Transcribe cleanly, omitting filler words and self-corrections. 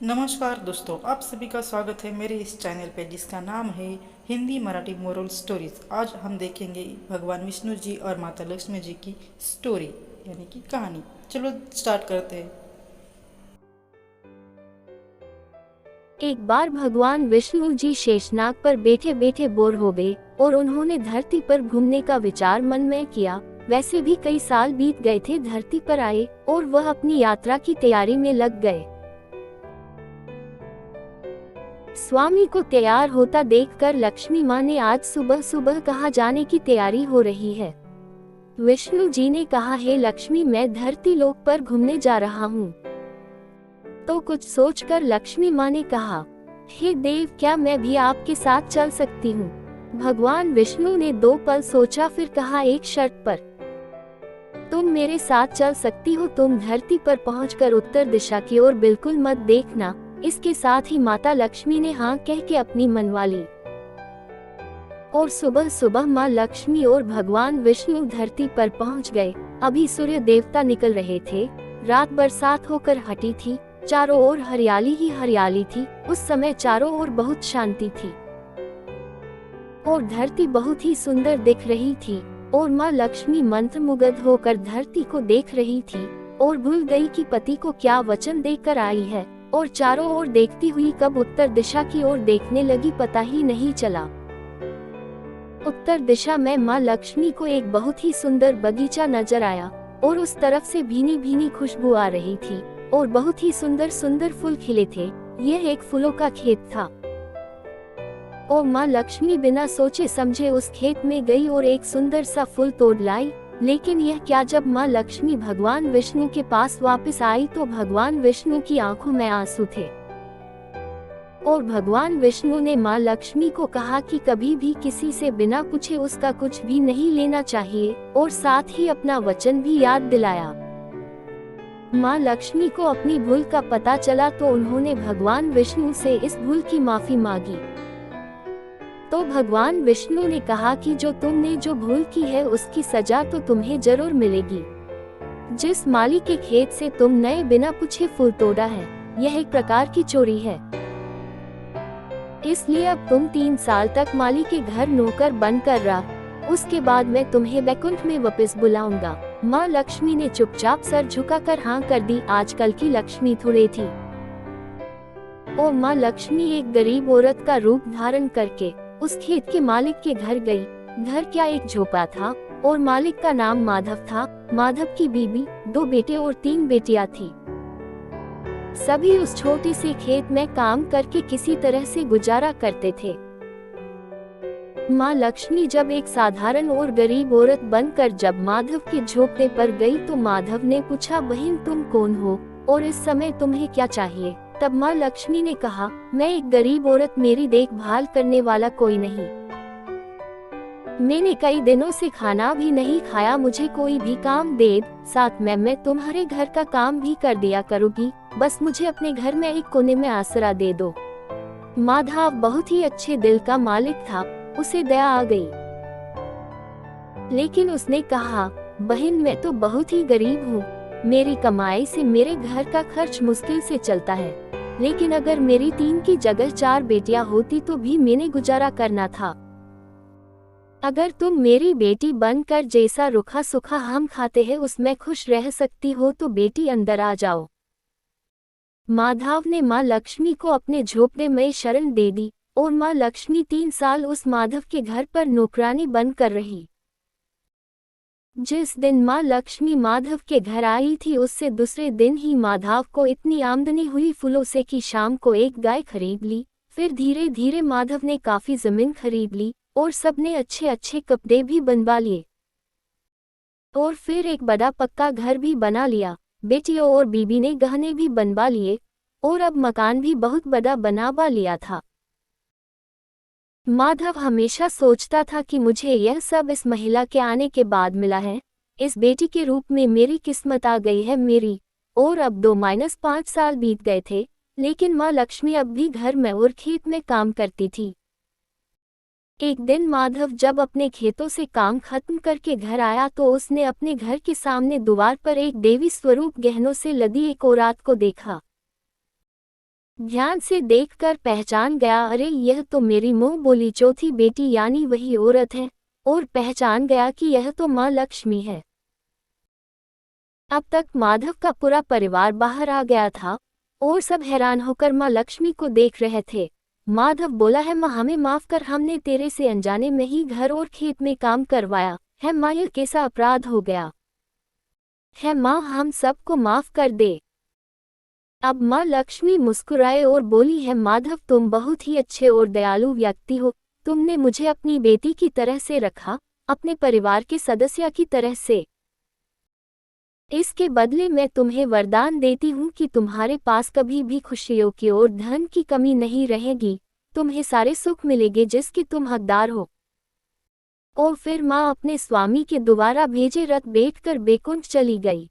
नमस्कार दोस्तों, आप सभी का स्वागत है मेरे इस चैनल पे जिसका नाम है हिंदी मराठी मोरल स्टोरीज। आज हम देखेंगे भगवान विष्णु जी और माता लक्ष्मी जी की स्टोरी यानी कि कहानी। चलो स्टार्ट करते हैं। एक बार भगवान विष्णु जी शेषनाग पर बैठे बैठे बोर हो गए और उन्होंने धरती पर घूमने का विचार मन में किया। वैसे भी कई साल बीत गए थे धरती पर आए और वह अपनी यात्रा की तैयारी में लग गए। स्वामी को तैयार होता देखकर लक्ष्मी माँ ने आज सुबह सुबह कहा जाने की तैयारी हो रही है। विष्णु जी ने कहा, हे लक्ष्मी, मैं धरती लोक पर घूमने जा रहा हूँ। तो कुछ सोचकर लक्ष्मी माँ ने कहा, हे देव, क्या मैं भी आपके साथ चल सकती हूँ? भगवान विष्णु ने 2 पल सोचा, फिर कहा, एक शर्त पर। तुम मेरे साथ चल सकती हो। तुम धरती पर पहुंचकर उत्तर दिशा की ओर बिल्कुल मत देखना। इसके साथ ही माता लक्ष्मी ने हाँ कह के अपनी मनवा ली। और सुबह सुबह माँ लक्ष्मी और भगवान विष्णु धरती पर पहुंच गए। अभी सूर्य देवता निकल रहे थे। रात बरसात होकर हटी थी। चारों ओर हरियाली ही हरियाली थी। उस समय चारों ओर बहुत शांति थी और धरती बहुत ही सुंदर दिख रही थी। और माँ लक्ष्मी मंत्रमुग्ध होकर धरती को देख रही थी और भूल गई कि पति को क्या वचन देकर आई है। और चारों ओर देखती हुई कब उत्तर दिशा की ओर देखने लगी पता ही नहीं चला। उत्तर दिशा में माँ लक्ष्मी को एक बहुत ही सुंदर बगीचा नजर आया और उस तरफ से भीनी भीनी खुशबू आ रही थी और बहुत ही सुंदर सुंदर फूल खिले थे। यह एक फूलों का खेत था और माँ लक्ष्मी बिना सोचे समझे उस खेत में गई और एक सुंदर सा फूल तोड़ लाई। लेकिन यह क्या, जब माँ लक्ष्मी भगवान विष्णु के पास वापस आई तो भगवान विष्णु की आंखों में आंसू थे। और भगवान विष्णु ने माँ लक्ष्मी को कहा कि कभी भी किसी से बिना पूछे उसका कुछ भी नहीं लेना चाहिए और साथ ही अपना वचन भी याद दिलाया। माँ लक्ष्मी को अपनी भूल का पता चला तो उन्होंने भगवान विष्णु से इस भूल की माफी मांगी। तो भगवान विष्णु ने कहा कि जो तुमने जो भूल की है उसकी सजा तो तुम्हें जरूर मिलेगी। जिस माली के खेत से तुम नए बिना पूछे फूल तोड़ा है, यह एक प्रकार की चोरी है। इसलिए अब तुम 3 साल तक माली के घर नौकर बनकर रह। उसके बाद मैं तुम्हें वैकुंठ में वापस बुलाऊंगा। माँ लक्ष्मी ने चुपचाप सर झुकाकर हाँ कर दी। आजकल की लक्ष्मी थोड़े थी और माँ लक्ष्मी एक गरीब औरत का रूप धारण करके उस खेत के मालिक के घर गई। घर क्या, एक झोपड़ा था और मालिक का नाम माधव था। माधव की बीबी, 2 बेटे और 3 बेटियां थी। सभी उस छोटे से खेत में काम करके किसी तरह से गुजारा करते थे। माँ लक्ष्मी जब एक साधारण और गरीब औरत बनकर जब माधव के झोपड़े पर गई तो माधव ने पूछा, बहन तुम कौन हो और इस समय तुम्हें क्या चाहिए? तब माँ लक्ष्मी ने कहा, मैं एक गरीब औरत, मेरी देखभाल करने वाला कोई नहीं। मैंने कई दिनों से खाना भी नहीं खाया, मुझे कोई भी काम दे, साथ में मैं तुम्हारे घर का काम भी कर दिया करूँगी। बस मुझे अपने घर में एक कोने में आसरा दे दो। माधव बहुत ही अच्छे दिल का मालिक था, उसे दया आ गई। लेकिन उसने कहा, बहन मैं तो बहुत ही गरीब हूँ, मेरी कमाई से मेरे घर का खर्च मुश्किल से चलता है। लेकिन अगर मेरी 3 की जगह 4 बेटियां होती तो भी मैंने गुजारा करना था। अगर तुम मेरी बेटी बनकर जैसा रूखा सूखा हम खाते हैं उसमें खुश रह सकती हो तो बेटी अंदर आ जाओ। माधव ने माँ लक्ष्मी को अपने झोपड़े में शरण दे दी और माँ लक्ष्मी 3 साल उस माधव के घर पर नौकरानी बनकर रही। जिस दिन माँ लक्ष्मी माधव के घर आई थी उससे दूसरे दिन ही माधव को इतनी आमदनी हुई फूलों से कि शाम को एक गाय खरीद ली। फिर धीरे धीरे माधव ने काफी जमीन खरीद ली और सबने अच्छे अच्छे कपड़े भी बनवा लिए और फिर एक बड़ा पक्का घर भी बना लिया। बेटियों और बीबी ने गहने भी बनवा लिए और अब मकान भी बहुत बड़ा बनवा लिया था। माधव हमेशा सोचता था कि मुझे यह सब इस महिला के आने के बाद मिला है। इस बेटी के रूप में मेरी किस्मत आ गई है मेरी। और अब 2-5 साल बीत गए थे, लेकिन माँ लक्ष्मी अब भी घर में और खेत में काम करती थी। एक दिन माधव जब अपने खेतों से काम खत्म करके घर आया तो उसने अपने घर के सामने द्वार पर एक देवी स्वरूप गहनों से लदी एक औरत को देखा। ध्यान से देखकर पहचान गया, अरे यह तो मेरी मुंह बोली चौथी बेटी यानी वही औरत है, और पहचान गया कि यह तो माँ लक्ष्मी है। अब तक माधव का पूरा परिवार बाहर आ गया था और सब हैरान होकर माँ लक्ष्मी को देख रहे थे। माधव बोला, है माँ हमें माफ कर, हमने तेरे से अनजाने में ही घर और खेत में काम करवाया है माँ, यह कैसा अपराध हो गया है माँ, हम सबको माफ कर दे। अब माँ लक्ष्मी मुस्कुराए और बोली, है माधव तुम बहुत ही अच्छे और दयालु व्यक्ति हो, तुमने मुझे अपनी बेटी की तरह से रखा, अपने परिवार के सदस्य की तरह से। इसके बदले मैं तुम्हें वरदान देती हूँ कि तुम्हारे पास कभी भी खुशियों की और धन की कमी नहीं रहेगी, तुम्हें सारे सुख मिलेंगे जिसके तुम हकदार हो। और फिर माँ अपने स्वामी के द्वारा भेजे रथ बैठकर बैकुंठ चली गई।